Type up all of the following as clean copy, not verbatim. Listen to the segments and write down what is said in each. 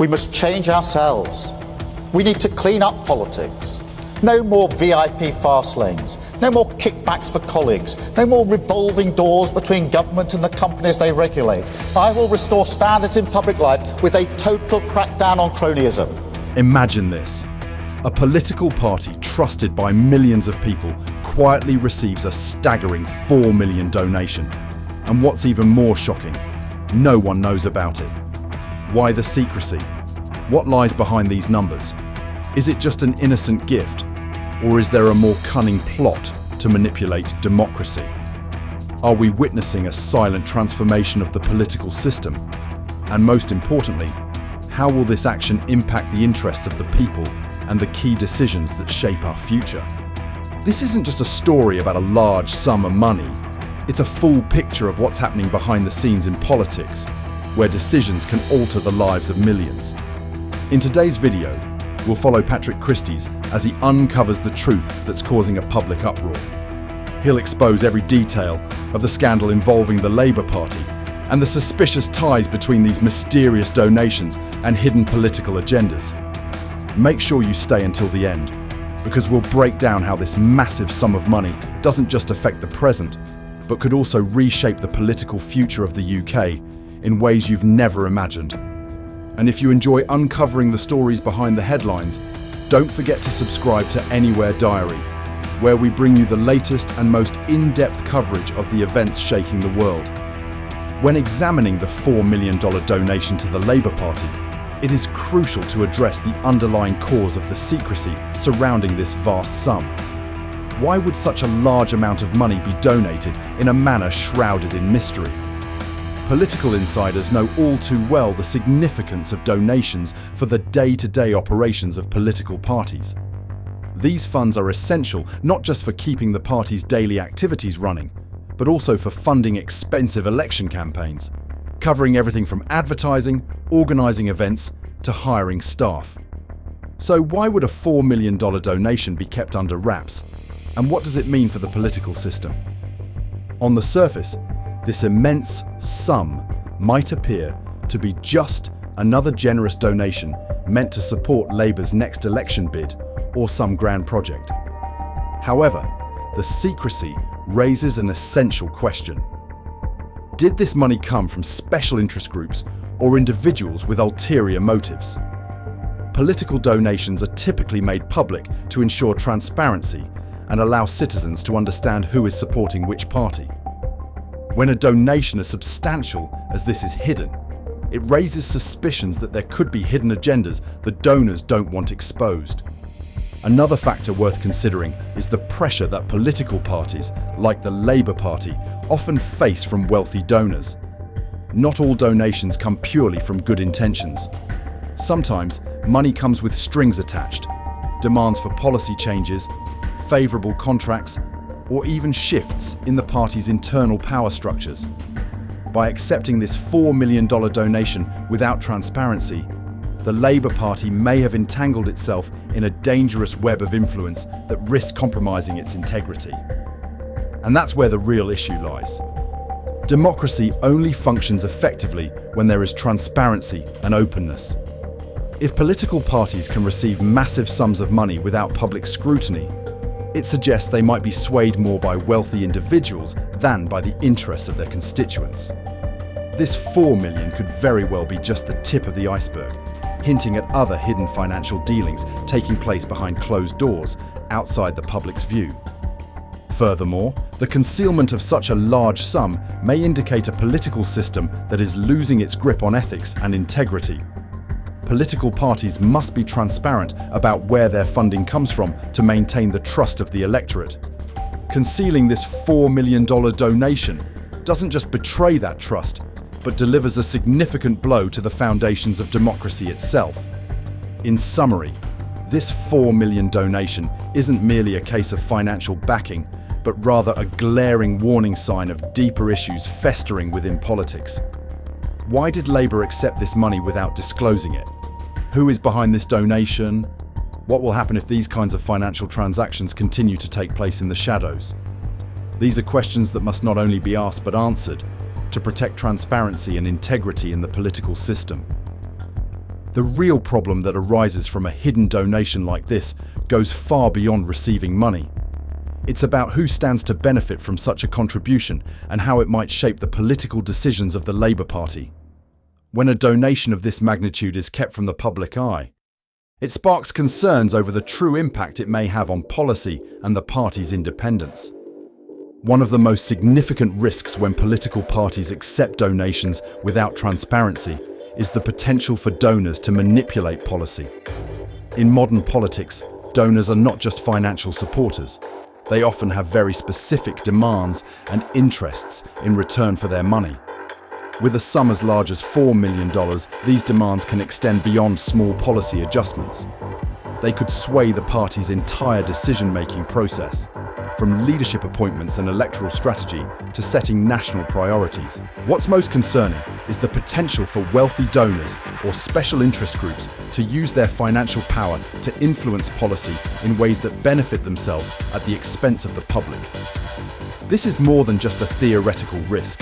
We must change ourselves. We need to clean up politics. No more VIP fast lanes, no more kickbacks for colleagues, no more revolving doors between government and the companies they regulate. I will restore standards in public life with a total crackdown on cronyism. Imagine this. A political party trusted by millions of people quietly receives a staggering $4 million donation. And what's even more shocking, no one knows about it. Why the secrecy? What lies behind these numbers? Is it just an innocent gift? Or is there a more cunning plot to manipulate democracy? Are we witnessing a silent transformation of the political system? And most importantly, how will this action impact the interests of the people and the key decisions that shape our future? This isn't just a story about a large sum of money. It's a full picture of what's happening behind the scenes in politics, where decisions can alter the lives of millions. In today's video, we'll follow Patrick Christys as he uncovers the truth that's causing a public uproar. He'll expose every detail of the scandal involving the Labour Party and the suspicious ties between these mysterious donations and hidden political agendas. Make sure you stay until the end, because we'll break down how this massive sum of money doesn't just affect the present, but could also reshape the political future of the UK in ways you've never imagined. And if you enjoy uncovering the stories behind the headlines, don't forget to subscribe to Anywhere Diary, where we bring you the latest and most in-depth coverage of the events shaking the world. When examining the $4 million donation to the Labour Party, it is crucial to address the underlying cause of the secrecy surrounding this vast sum. Why would such a large amount of money be donated in a manner shrouded in mystery? Political insiders know all too well the significance of donations for the day-to-day operations of political parties. These funds are essential not just for keeping the party's daily activities running, but also for funding expensive election campaigns, covering everything from advertising, organising events, to hiring staff. So why would a $4 million donation be kept under wraps? And what does it mean for the political system? On the surface, this immense sum might appear to be just another generous donation meant to support Labour's next election bid or some grand project. However, the secrecy raises an essential question. Did this money come from special interest groups or individuals with ulterior motives? Political donations are typically made public to ensure transparency and allow citizens to understand who is supporting which party. When a donation as substantial as this is hidden, it raises suspicions that there could be hidden agendas the donors don't want exposed. Another factor worth considering is the pressure that political parties, like the Labour Party, often face from wealthy donors. Not all donations come purely from good intentions. Sometimes money comes with strings attached, demands for policy changes, favourable contracts, or even shifts in the party's internal power structures. By accepting this $4 million donation without transparency, the Labour Party may have entangled itself in a dangerous web of influence that risks compromising its integrity. And that's where the real issue lies. Democracy only functions effectively when there is transparency and openness. If political parties can receive massive sums of money without public scrutiny, it suggests they might be swayed more by wealthy individuals than by the interests of their constituents. This $4 million could very well be just the tip of the iceberg, hinting at other hidden financial dealings taking place behind closed doors outside the public's view. Furthermore, the concealment of such a large sum may indicate a political system that is losing its grip on ethics and integrity. Political parties must be transparent about where their funding comes from to maintain the trust of the electorate. Concealing this $4 million donation doesn't just betray that trust, but delivers a significant blow to the foundations of democracy itself. In summary, this $4 million donation isn't merely a case of financial backing, but rather a glaring warning sign of deeper issues festering within politics. Why did Labour accept this money without disclosing it? Who is behind this donation? What will happen if these kinds of financial transactions continue to take place in the shadows? These are questions that must not only be asked but answered to protect transparency and integrity in the political system. The real problem that arises from a hidden donation like this goes far beyond receiving money. It's about who stands to benefit from such a contribution and how it might shape the political decisions of the Labour Party. When a donation of this magnitude is kept from the public eye, it sparks concerns over the true impact it may have on policy and the party's independence. One of the most significant risks when political parties accept donations without transparency is the potential for donors to manipulate policy. In modern politics, donors are not just financial supporters. They often have very specific demands and interests in return for their money. With a sum as large as $4 million, these demands can extend beyond small policy adjustments. They could sway the party's entire decision-making process, from leadership appointments and electoral strategy to setting national priorities. What's most concerning is the potential for wealthy donors or special interest groups to use their financial power to influence policy in ways that benefit themselves at the expense of the public. This is more than just a theoretical risk.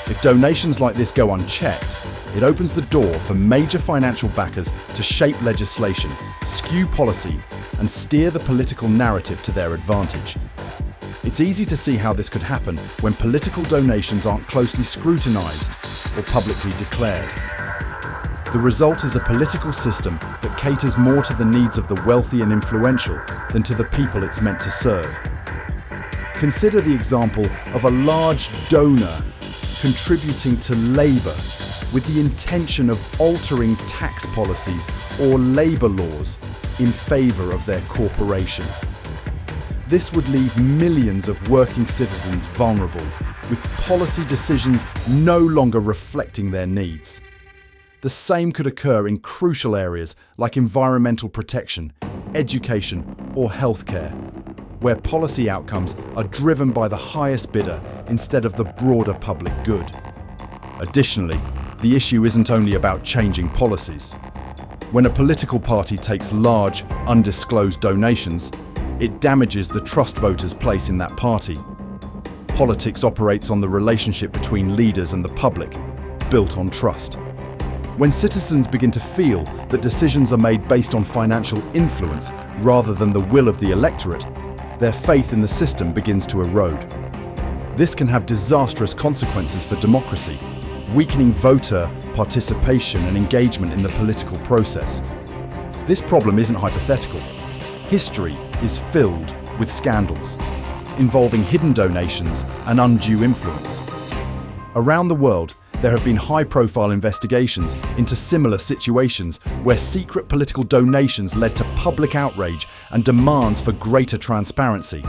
If donations like this go unchecked, it opens the door for major financial backers to shape legislation, skew policy, and steer the political narrative to their advantage. It's easy to see how this could happen when political donations aren't closely scrutinised or publicly declared. The result is a political system that caters more to the needs of the wealthy and influential than to the people it's meant to serve. Consider the example of a large donor contributing to Labour with the intention of altering tax policies or labour laws in favour of their corporation. This would leave millions of working citizens vulnerable, with policy decisions no longer reflecting their needs. The same could occur in crucial areas like environmental protection, education, or healthcare, where policy outcomes are driven by the highest bidder instead of the broader public good. Additionally, the issue isn't only about changing policies. When a political party takes large, undisclosed donations, it damages the trust voters place in that party. Politics operates on the relationship between leaders and the public, built on trust. When citizens begin to feel that decisions are made based on financial influence rather than the will of the electorate, their faith in the system begins to erode. This can have disastrous consequences for democracy, weakening voter participation and engagement in the political process. This problem isn't hypothetical. History is filled with scandals involving hidden donations and undue influence. Around the world, there have been high-profile investigations into similar situations where secret political donations led to public outrage and demands for greater transparency.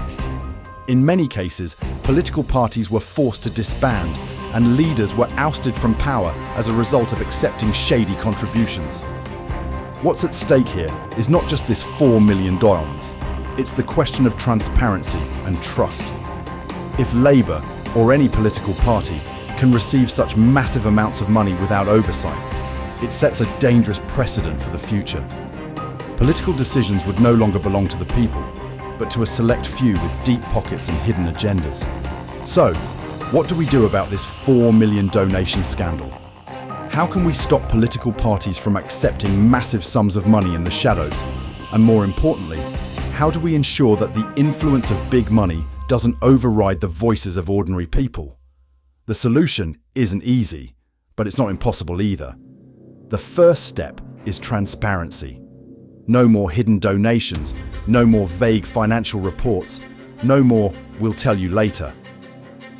In many cases, political parties were forced to disband and leaders were ousted from power as a result of accepting shady contributions. What's at stake here is not just this $4 million, it's the question of transparency and trust. If Labour, or any political party, can receive such massive amounts of money without oversight, it sets a dangerous precedent for the future. Political decisions would no longer belong to the people, but to a select few with deep pockets and hidden agendas. So, what do we do about this $4 million donation scandal? How can we stop political parties from accepting massive sums of money in the shadows? And more importantly, how do we ensure that the influence of big money doesn't override the voices of ordinary people? The solution isn't easy, but it's not impossible either. The first step is transparency. No more hidden donations, no more vague financial reports, no more "we'll tell you later."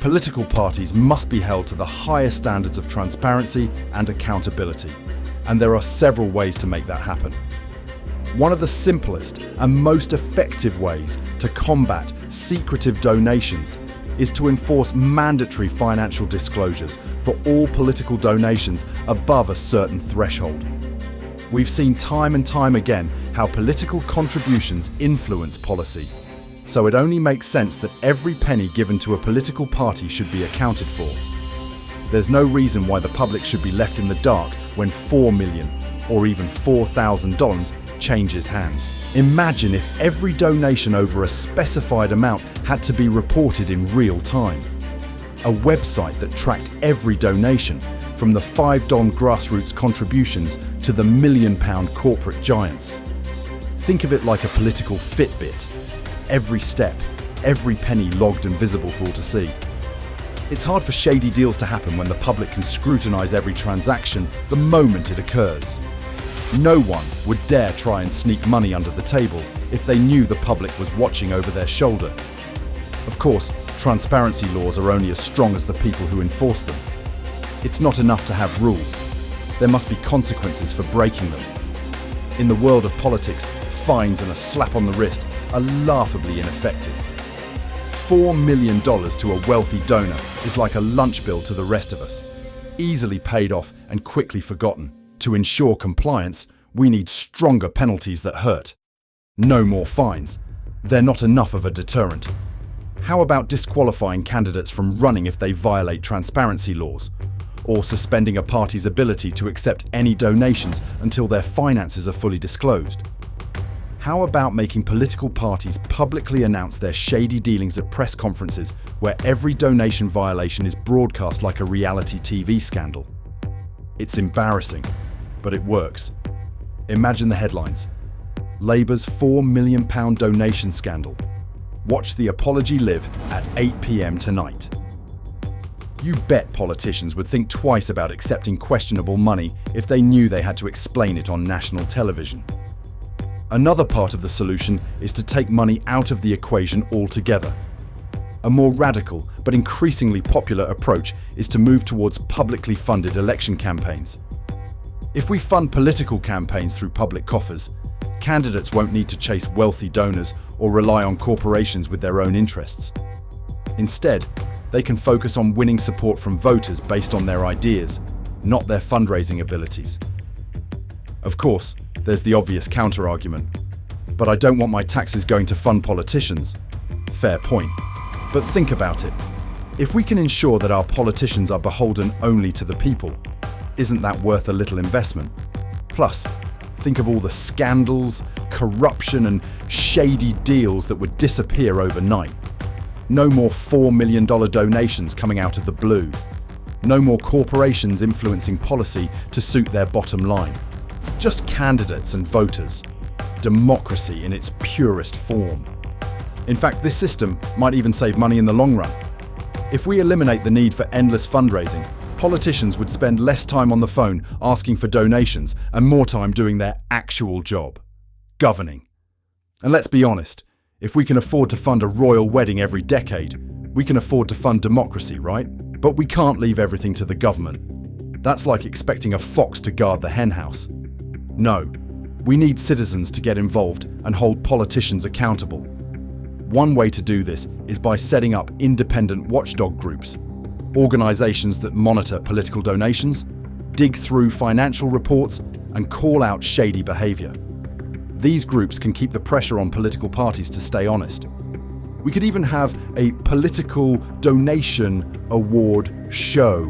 Political parties must be held to the highest standards of transparency and accountability, and there are several ways to make that happen. One of the simplest and most effective ways to combat secretive donations is to enforce mandatory financial disclosures for all political donations above a certain threshold. We've seen time and time again how political contributions influence policy, so it only makes sense that every penny given to a political party should be accounted for. There's no reason why the public should be left in the dark when $4 million or even $4,000 changes hands. Imagine if every donation over a specified amount had to be reported in real time. A website that tracked every donation, from the $5 grassroots contributions to the million-pound corporate giants. Think of it like a political Fitbit. Every step, every penny logged and visible for all to see. It's hard for shady deals to happen when the public can scrutinise every transaction the moment it occurs. No one would dare try and sneak money under the table if they knew the public was watching over their shoulder. Of course, transparency laws are only as strong as the people who enforce them. It's not enough to have rules. There must be consequences for breaking them. In the world of politics, fines and a slap on the wrist are laughably ineffective. $4 million to a wealthy donor is like a lunch bill to the rest of us, easily paid off and quickly forgotten. To ensure compliance, we need stronger penalties that hurt. No more fines. They're not enough of a deterrent. How about disqualifying candidates from running if they violate transparency laws? Or suspending a party's ability to accept any donations until their finances are fully disclosed? How about making political parties publicly announce their shady dealings at press conferences where every donation violation is broadcast like a reality TV scandal? It's embarrassing, but it works. Imagine the headlines. Labour's £4 million donation scandal. Watch the apology live at 8 p.m. tonight. You bet politicians would think twice about accepting questionable money if they knew they had to explain it on national television. Another part of the solution is to take money out of the equation altogether. A more radical but increasingly popular approach is to move towards publicly funded election campaigns. If we fund political campaigns through public coffers, candidates won't need to chase wealthy donors or rely on corporations with their own interests. Instead, they can focus on winning support from voters based on their ideas, not their fundraising abilities. Of course, there's the obvious counter-argument. But I don't want my taxes going to fund politicians. Fair point. But think about it. If we can ensure that our politicians are beholden only to the people, isn't that worth a little investment? Plus, think of all the scandals, corruption and shady deals that would disappear overnight. No more $4 million donations coming out of the blue. No more corporations influencing policy to suit their bottom line. Just candidates and voters. Democracy in its purest form. In fact, this system might even save money in the long run. If we eliminate the need for endless fundraising, politicians would spend less time on the phone asking for donations and more time doing their actual job, governing. And let's be honest, if we can afford to fund a royal wedding every decade, we can afford to fund democracy, right? But we can't leave everything to the government. That's like expecting a fox to guard the henhouse. No, we need citizens to get involved and hold politicians accountable. One way to do this is by setting up independent watchdog groups, organisations that monitor political donations, dig through financial reports, and call out shady behaviour. These groups can keep the pressure on political parties to stay honest. We could even have a political donation award show,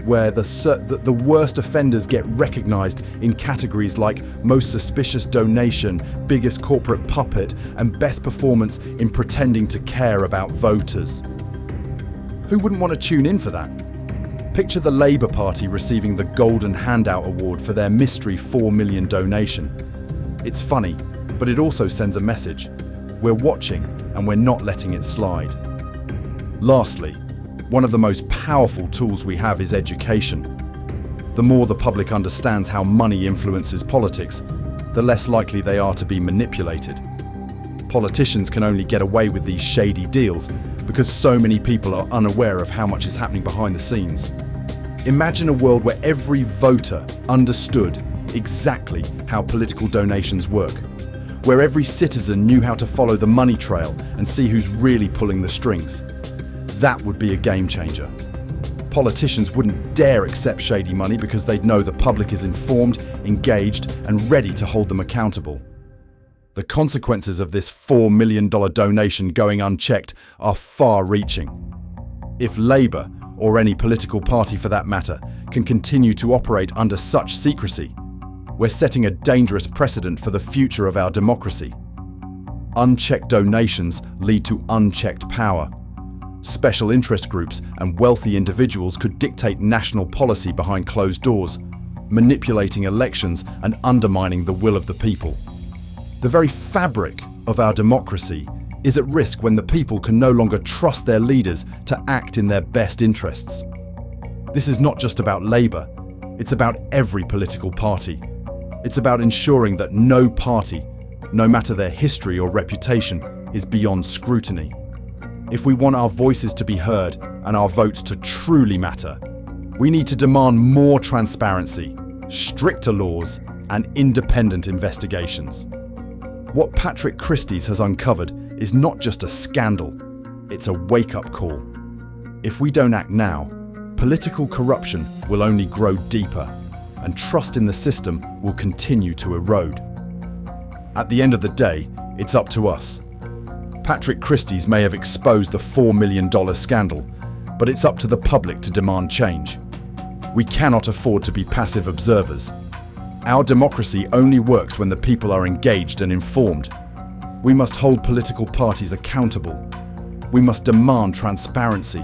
where the worst offenders get recognised in categories like most suspicious donation, biggest corporate puppet, and best performance in pretending to care about voters. Who wouldn't want to tune in for that? Picture the Labour Party receiving the Golden Handout Award for their mystery $4 million donation. It's funny, but it also sends a message. We're watching and we're not letting it slide. Lastly, one of the most powerful tools we have is education. The more the public understands how money influences politics, the less likely they are to be manipulated. Politicians can only get away with these shady deals because so many people are unaware of how much is happening behind the scenes. Imagine a world where every voter understood exactly how political donations work, where every citizen knew how to follow the money trail and see who's really pulling the strings. That would be a game changer. Politicians wouldn't dare accept shady money because they'd know the public is informed, engaged, and ready to hold them accountable. The consequences of this $4 million donation going unchecked are far-reaching. If Labour, or any political party for that matter, can continue to operate under such secrecy, we're setting a dangerous precedent for the future of our democracy. Unchecked donations lead to unchecked power. Special interest groups and wealthy individuals could dictate national policy behind closed doors, manipulating elections and undermining the will of the people. The very fabric of our democracy is at risk when the people can no longer trust their leaders to act in their best interests. This is not just about Labour, it's about every political party. It's about ensuring that no party, no matter their history or reputation, is beyond scrutiny. If we want our voices to be heard and our votes to truly matter, we need to demand more transparency, stricter laws, and independent investigations. What Patrick Christys has uncovered is not just a scandal, it's a wake-up call. If we don't act now, political corruption will only grow deeper, and trust in the system will continue to erode. At the end of the day, it's up to us. Patrick Christys may have exposed the $4 million scandal, but it's up to the public to demand change. We cannot afford to be passive observers. Our democracy only works when the people are engaged and informed. We must hold political parties accountable. We must demand transparency.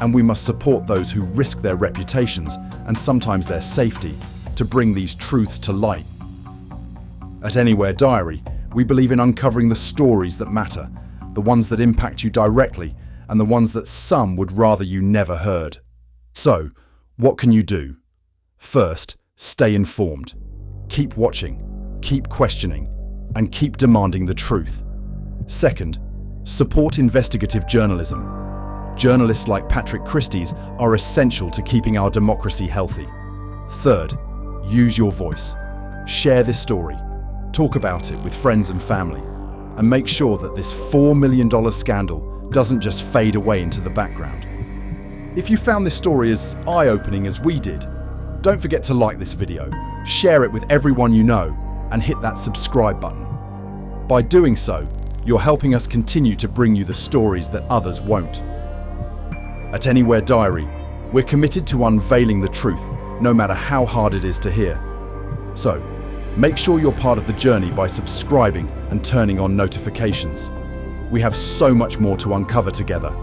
And we must support those who risk their reputations and sometimes their safety to bring these truths to light. At Anywhere Diary, we believe in uncovering the stories that matter, the ones that impact you directly, and the ones that some would rather you never heard. So, what can you do? First, stay informed. Keep watching, keep questioning, and keep demanding the truth. Second, support investigative journalism. Journalists like Patrick Christys are essential to keeping our democracy healthy. Third, use your voice. Share this story. Talk about it with friends and family. And make sure that this $4 million scandal doesn't just fade away into the background. If you found this story as eye-opening as we did, don't forget to like this video, share it with everyone you know, and hit that subscribe button. By doing so, you're helping us continue to bring you the stories that others won't. At Anywhere Diary, we're committed to unveiling the truth, no matter how hard it is to hear. So, make sure you're part of the journey by subscribing and turning on notifications. We have so much more to uncover together.